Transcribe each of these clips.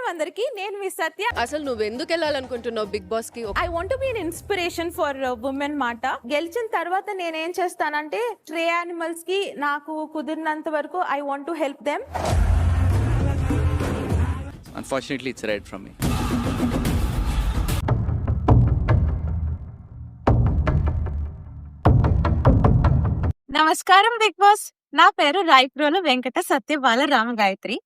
నమస్కారం అందరికి, నేను మీ సత్య. అసలు నువ్వు ఎందుకు వెళ్ళాలనుకుంటున్నావు బిగ్ బాస్ కి? I want to be an inspiration for women మాట. గెలిచిన తర్వాత నేనేం చేస్తానంటే స్ట్రే యానిమల్స్ కి నాకు కుదిరినంత వరకు I want to help them. Unfortunately, it's right from me. నమస్కారం బిగ్ బాస్. నా పేరు రాయప్రోలు వెంకట సత్యబాల రామగాయత్రి.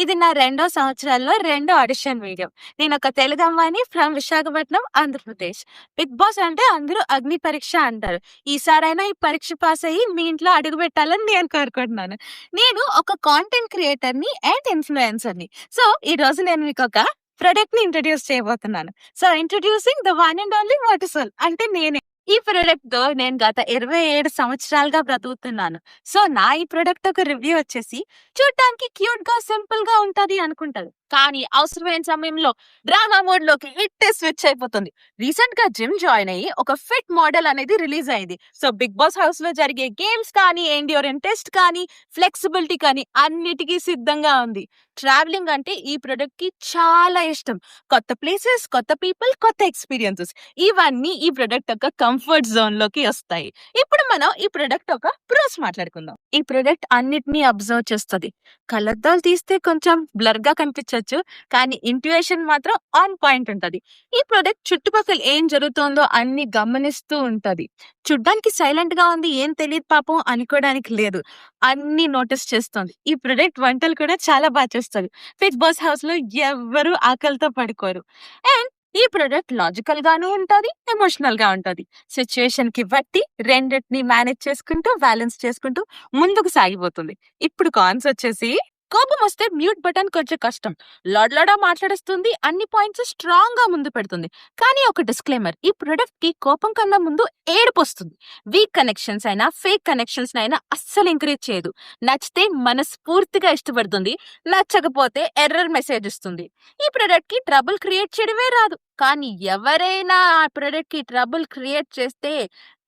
ఇది నా 2వ సంవత్సరాల్లో 2వ ఆడిషన్ వీడియో. నేను ఒక తెలుగు అమ్మాయిని from Visakhapatnam, Andhra Pradesh. Big boss అంటే అందరూ అగ్ని పరీక్ష అంటారు. ఈసారైనా ఈ పరీక్ష పాస్ అయ్యి మీ ఇంట్లో అడుగు పెట్టాలని నేను కోరుకుంటున్నాను. నేను ఒక కాంటెంట్ క్రియేటర్ని అండ్ ఇన్ఫ్లుయెన్సర్ని. సో ఈ రోజు నేను మీకు ఒక ప్రొడక్ట్ ని ఇంట్రడ్యూస్ చేయబోతున్నాను. So introducing the one and only వాటర్సోల్, అంటే నేనే. ఈ ప్రొడక్ట్ తో నేను గత 27 సంవత్సరాలుగా బ్రతుకుతున్నాను. సో నా ఈ ప్రొడక్ట్ ఒక రివ్యూ వచ్చేసి చూడటానికి క్యూట్ గా సింపుల్ గా ఉంటది అనుకుంటారు, కానీ అవసరమైన సమయంలో డ్రామా మోడ్ లోకి హిట్ స్విచ్ అయిపోతుంది. రీసెంట్ గా జిమ్ జాయిన్ అయ్యి ఒక ఫిట్ మోడల్ అనేది రిలీజ్ అయింది. సో బిగ్ బాస్ హౌస్ లో జరిగే గేమ్స్ కానీ, ఎండ్యూరెన్స్ టెస్ట్ కానీ, ఫ్లెక్సిబిలిటీ కానీ అన్నిటికీ సిద్ధంగా ఉంది. ట్రావెలింగ్ అంటే ఈ ప్రొడక్ట్ కి చాలా ఇష్టం. కొత్త ప్లేసెస్, కొత్త పీపుల్, కొత్త ఎక్స్పీరియన్సెస్ ఇవన్నీ ఈ ప్రొడక్ట్ యొక్క కంఫర్ట్ జోన్ లోకి వస్తాయి. ఇప్పుడు మనం ఈ ప్రొడక్ట్ ఒక ప్రోస్ మాట్లాడుకుందాం. ఈ ప్రొడక్ట్ అన్నిటినీ అబ్జర్వ్ చేస్తుంది. కళ్ళద్దాలు తీస్తే కొంచెం బ్లర్ గా కనిపించవచ్చు, కానీ ఇంట్యూషన్ మాత్రం ఆన్ పాయింట్ ఉంటది. ఈ ప్రొడక్ట్ చుట్టుపక్కల ఏం జరుగుతుందో అన్ని గమనిస్తూ ఉంటది. చూడ్డానికి సైలెంట్ గా ఉంది, ఏం తెలియదు పాపం అనుకోవడానికి లేదు, అన్ని నోటీస్ చేస్తుంది. ఈ ప్రొడక్ట్ వంటలు కూడా చాలా బాగా చేస్తుంది. బిగ్ బాస్ హౌస్ లో ఎవ్వరూ ఆకలితో పడుకోరు. అండ్ ఈ ప్రొడక్ట్ లాజికల్ గాను ఉంటది, ఎమోషనల్ గా ఉంటది. సిచ్యుయేషన్ కి బట్టి రెండింటిని మేనేజ్ చేసుకుంటూ, బ్యాలెన్స్ చేసుకుంటూ ముందుకు సాగిపోతుంది. ఇప్పుడు కాన్స్ వచ్చేసి, కోపం వస్తే మ్యూట్ బటన్ కొంచెం కష్టం, లాడ్లాడా మాట్లాడేస్తుంది, అన్ని పాయింట్స్ స్ట్రాంగ్ గా ముందు పెడుతుంది. కానీ ఒక డిస్క్లైమర్, ఈ ప్రొడక్ట్ కి కోపం కన్నా ముందు ఏడుపు వస్తుంది. వీక్ కనెక్షన్స్ అయినా, ఫేక్ కనెక్షన్స్ అయినా అస్సలు ఎంకరేజ్ చేయదు. నచ్చితే మనస్ఫూర్తిగా ఇష్టపడుతుంది, నచ్చకపోతే ఎర్రర్ మెసేజ్ ఇస్తుంది. ఈ ప్రొడక్ట్ కి ట్రబుల్ క్రియేట్ చేయడమే రాదు, కానీ ఎవరైనా ఆ ప్రొడక్ట్ కి ట్రబుల్ క్రియేట్ చేస్తే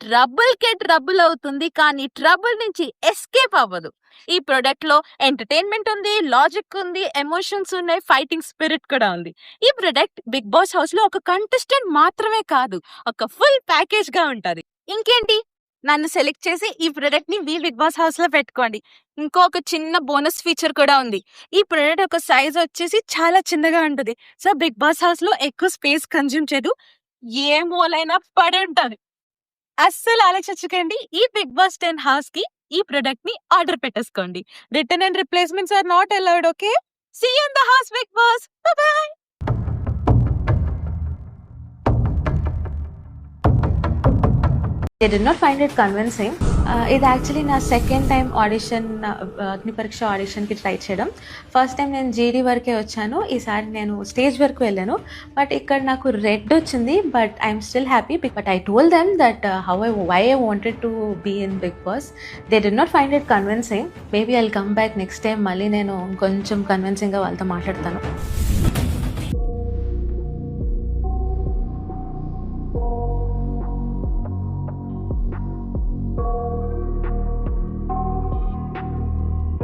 ట్రబుల్ కే ట్రబుల్ అవుతుంది, కానీ ట్రబుల్ నుంచి ఎస్కేప్ అవ్వదు. ఈ ప్రొడక్ట్ లో ఎంటర్టైన్మెంట్ ఉంది, లాజిక్ ఉంది, ఎమోషన్స్ ఉన్నాయి, ఫైటింగ్ స్పిరిట్ కూడా ఉంది. ఈ ప్రొడక్ట్ బిగ్ బాస్ హౌస్ లో ఒక కంటెస్టెంట్ మాత్రమే కాదు, ఒక ఫుల్ ప్యాకేజ్ గా ఉంటది. ఇంకేంటి, నన్ను సెలెక్ట్ చేసి ఈ ప్రొడక్ట్ ని మీ బిగ్ బాస్ హౌస్ లో పెట్టుకోండి. ఇంకొక చిన్న బోనస్ ఫీచర్ కూడా ఉంది. ఈ ప్రొడక్ట్ ఒక సైజ్ వచ్చేసి చాలా చిన్నగా ఉంటుంది. సో బిగ్ బాస్ హౌస్ లో ఎక్కువ స్పేస్ కన్జ్యూమ్ చేయదు, ఏ మూలైనా పడి ఉంటది. అస్సలు ఆలోచించకండి. ఈ బిగ్ బాస్ 10 హౌస్ కి ఈ ప్రొడక్ట్ ని ఆర్డర్ పెట్టేసుకోండి. Return and replacements are not allowed. Okay, see you in the house Bigg Boss. Bye. They did not find it convincing. ఇది యాక్చువల్లీ నా second time audition, Agni Pariksha ఆడిషన్కి ట్రై చేయడం. First time నేను GD వరకే వచ్చాను, ఈసారి నేను స్టేజ్ వరకు వెళ్ళాను. బట్ ఇక్కడ నాకు రెడ్ వచ్చింది, but I'm still happy. But I told them that why I wanted to be in Bigg Boss. They did not find it convincing. Maybe I will come back next time, మళ్ళీ నేను కొంచెం కన్విన్సింగ్గా వాళ్ళతో మాట్లాడతాను.